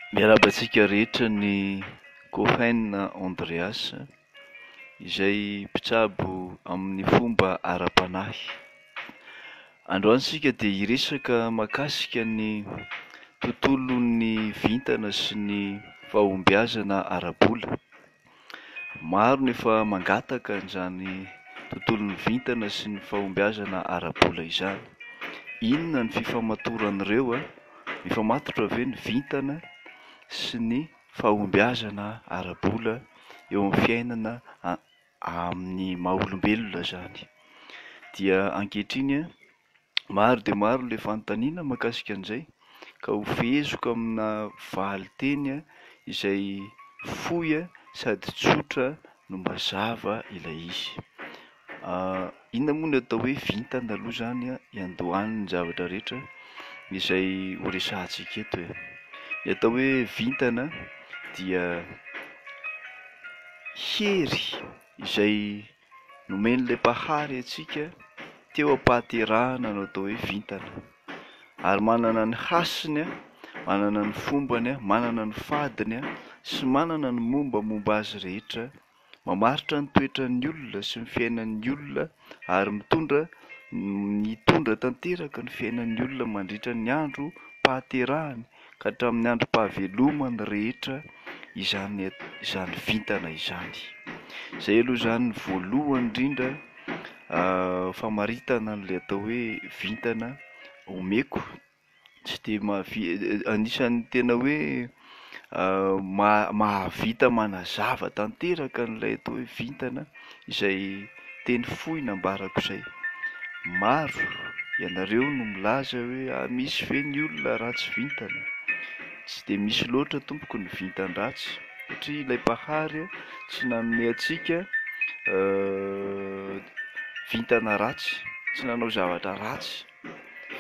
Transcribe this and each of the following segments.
Miarabantsika rehetra ny Cohen Andreas izay mpitsabo amin'ny fomba ara-panahy. Androany sika dia hiresaka mahakasika ny tontolon'ny vintana sy ny fahombiazana ara-bola. Maro ny efa mangataka an'izany tontolon'ny vintana sy ny fahombiazana ara-bola izany. Inona ny fifamatorana mifamatotra ve ny vintana sy ny fahombiazana ara-bola eo amin'ny fiainana amin'ny maha-olombelona zany. Dia ankehitriny maro dia maro ilay fanontaniana mahakasika an'izay ka ho fehezoko amina valiteny izay fohy sady tsotra no mazava ilay izy. Inona moa no atao hoe vintana aloha zany iandohan'ny zavatra rehetra izay ho resahantsika eto e. Ny atao hoe vintana dia hery izay nomen'ilay mpahary antsika teo am-pahaterahana no atao hoe vintana, ary manana ny hasiny, manana ny fombany, manana ny fadiny sy manana ny mombamomba azy rehetra, mamaritra ny toetran'ny olona sy ny fiainan'ny olona ary mitondra tanteraka ny fiainan'ny olona mandritra ny andro pahaterahany ka hatramin'ny androm-pahavelomany rehetra izany vintana izany. Izay aloha zany ny voalohany indrindra famaritana an'ilay atao hoe vintana omeko. Tsy dia anisan'ny tena hoe mahavita manazava tanteraka an'ilay atao hoe vintana izay teny fohy nambarako izay. Maro ianareo no milaza hoe misy ve ny olona ratsy vintana? Tsy dia misy loatra tompoko ny vintan-dratsy satria ilay mpahary tsy nanome antsika vintana ratsy, tsy nanao zavatra ratsy,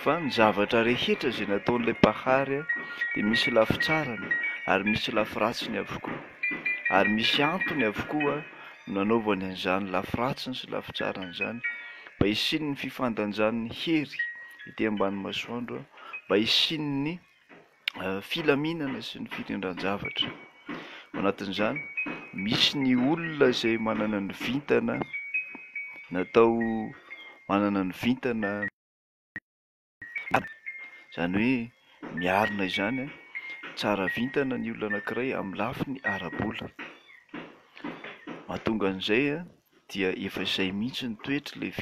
fa ny zavatra rehetra izay nataon'ilay mpahary dia misy lafitsarany ary misy lafiratsiny avokoa, ary misy antony avokoa nanaovany an'izany lafiratsiny sy lafitsarany izany, mba hisiany ny fifandanjan'ny hery ety ambany masoandro, mba hisiany filaminana sy ny fitondran-javatra. Ao anatin'izany misy ny olona izay manana ny vintana manana ny vintana izany hoe miarina izany tsara vintana ny olona anankiray amin'ny lafiny ara-bola. Mahatonga an'izay dia efa izay mihitsy ny toetran'ilay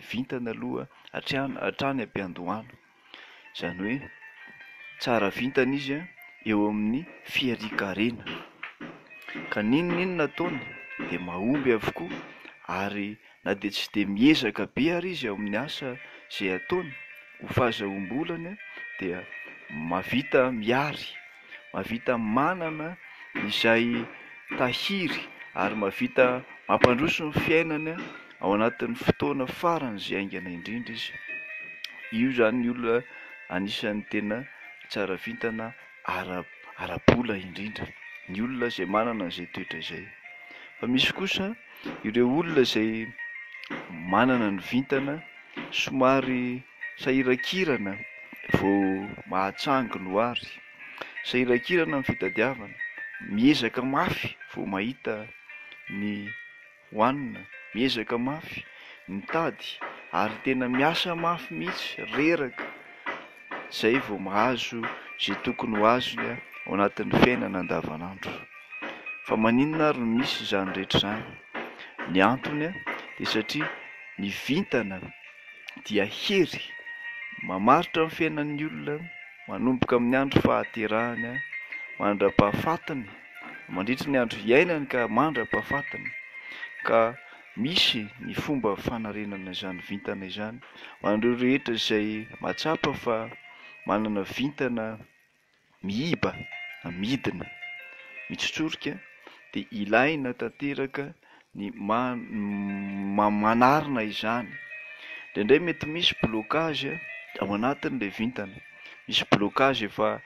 vintana aloha hatrany am-piandohana. Izany hoe tsara vintana izy eo amin'ny fiarikarena, ka n'inon'inona ataony dia mahomby avokoa, ary na dia tsy dia miezaka be ary izy amin'ny asa izay ataony ho fahazoam-bolany dia mahavita miary, mahavita manana izay tahiry ary mahavita mampandroso ny fiainany ao anatin'ny fotoana farany izay aingana indrindra izy. Io zany ny olona anisan'ny tena tsara vintana ara-bola indrindra, ny olona izay manana an'izay toetra izay. Fa misy kosa ireo olona izay manana ny vintana somary sahiran-kirana vao mahatsangy no ary, sahiran-kirana amin'ny fitadiavana, miezaka mafy vao mahita ny hohanina, miezaka mafy mitady ary tena miasa mafy mihitsy, reraka, izay vao mahazo izay tokony ho azony ao anatin'ny fiainana andavanandro. Fa maninona ary no misy izany rehetra izany? Ny antony dia satria ny vintana dia hery mamaritra ny fiainan'ny olona manomboka amin'ny andro fahaterahany mandra-pahafatany, mandritra ny andro iainany ka mandra-pahafatany, ka misy ny fomba fanarenana izany vintana izany ho an'ireo rehetra izay mahatsapa fa manana vintana miiba, midina, mitsotsorika, dia ilaina tanteraka ny manarina izany. Indraindray mety misy blocage ao anatin'ilay vintana, misy blocage efa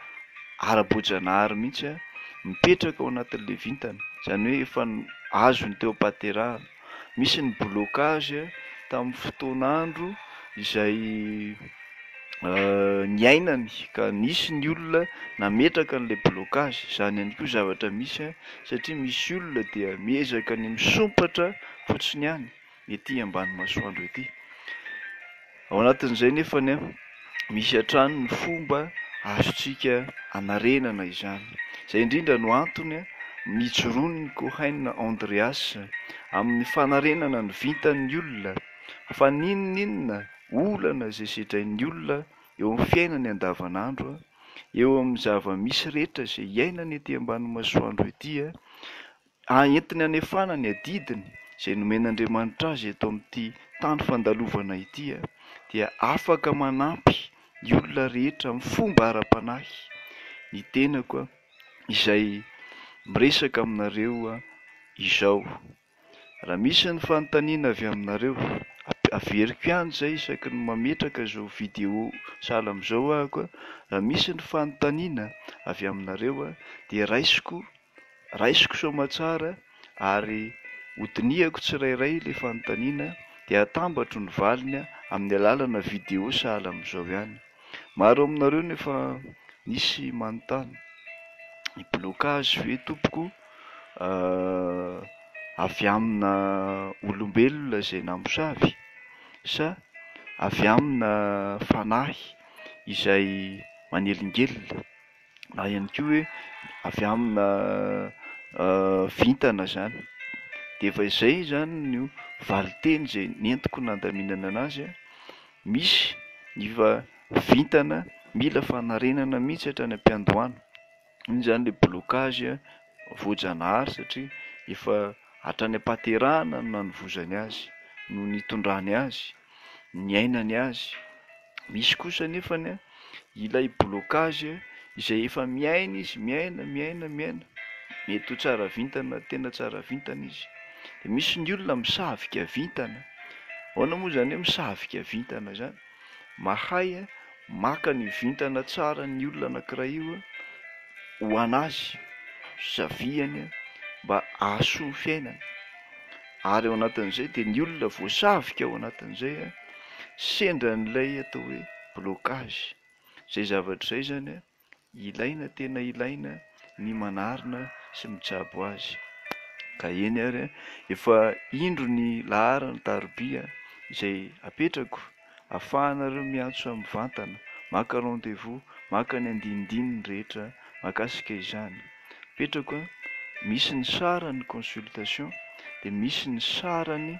ara-boajanahary mihitsy mipetraka ao anatin'ilay vintana, izany hoe efa azony teo am-pahaterahana. Misy ny blocage tamin'ny fotoan'andro izay ny ainany ka nisy ny olona nametraka an'le blocage, zany ihany koa zavatra misy satria misy olona dia miezaka ny misompatra fotsiny ihany ety ambany masoandro ety. Ao anatin'izay nefany misy hatrany ny fomba azontsika anarenana izany. Izay indrindra no antony nijoroany ny Cohen Andreas amin'ny fanarenana ny vintan'ny olona fa n'inona olana izay sedrain'ny olona eo amin'ny fiainany andavanandro, eo amin'ny zava-misy rehetra izay iainany ety ambany masoandro ety, entiny hanefana ny adidiny izay nomen'Andriamanitra azy eto amin'ity tany fandalovana ity, dia afaka manampy ny olona rehetra amin'ny fomba ara-panahy. Ny tenako izay miresaka aminareo izao, raha misy ny fanontaniana avy aminareo, averiko ihany izay isaky ny mametraka izao vidéo sahala amin'izao ahako, raha misy ny fanontaniana avy aminareo dia raisiko soamantsara ary hodiniako tsirairay le fanontaniana dia atambatro ny valiny amin'ny alalana vidéo sahala amin'izao ihany. Maro aminareo nefa nisy manontany, ny blocage ve tompoko avy amina olombelona izay namosavy sa avy amina fanahy izay manelingelina, na ihany koa hoe avy amina vintana zany. De efa izay zany no valiteny izay nentiko nandaminana anazy. Misy ny vintana mila fanarenana mihitsy hatrany am-piandohana. Iny zany le blocage voajanahary satria efa hatrany am-pahaterahana no nanovozany azy, no nitondrany azy, ny ainany azy. Misy kosa nefany ilay blocage izay efa miaina izy, miaina, mety ho tsara vintana, tena tsara vintana izy. De misy ny olona misavika vintana. Ahoana moa zany hoe misavika vintana zany? Mahay maka ny vintana tsara ny olona anankiray io ho anazy, saviany mba ahasoa ny fiainany. Ary ao anatin'izay dia ny olona voasavika ao anatin'izay sendra n'ilay atao hoe blocage. Zay zavatra izay zany ilaina, tena ilaina ny manarina sy mijabo azy. Ka eny ary efa indro ny laharana tarobia izay apetrako ahafahanareo miantso amin'ny vantana, maka rendez-vous, maka ny andinindininy rehetra mahakasika izany. Apetrako misy ny sarany consultation, dia misy ny sarany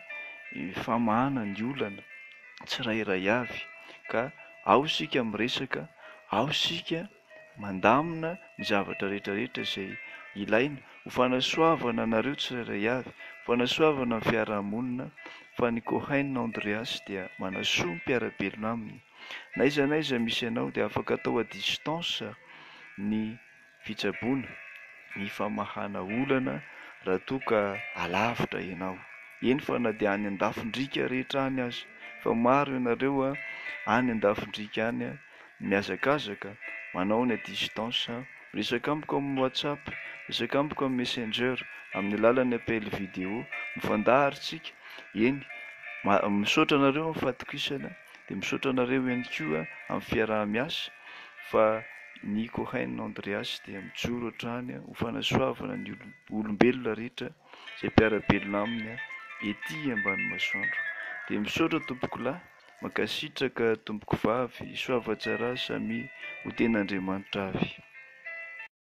famahana ny olana tsirairay avy, ka ao isika miresaka, ao isika mandamina ny zavatra rehetrarehetra izay ilaina ho fanasoavana anareo tsirairay avy, ho fanasoavana ny fiarahamonina, fa ny Cohen Andreas dia manasoa ny mpiara-belona aminy. N'aiza n'aiza misy ianao dia afaka atao à distance ny fitsaboana, ny famahana olana raha toa ka alavitra ianao. Eny fa na dia any an-dafindrika rehetra any aza, fa maro ianareo any an-dafindrika any mihazakazaka manao ny à distance, miresaka amiko amin'ny WhatsApp, miresaka amiko amin'ny Messenger, amin'ny alalan'ny appel vidéo, mifandaharitsika. Eny misaotra anareo amin'ny fatokisana, dia misaotra anareo ihany koa amin'ny fiaraha-miasa, fa ny Cohen Andreas dia mijoro hatrany ho fanasoavana ny olombelona rehetra izay mpiara-belona aminy ety ambany masoandro. Dia misaotra tompoko lahy, mankasitraka tompoko vavy, soavatsara samy ho ten'Andriamanitra avy.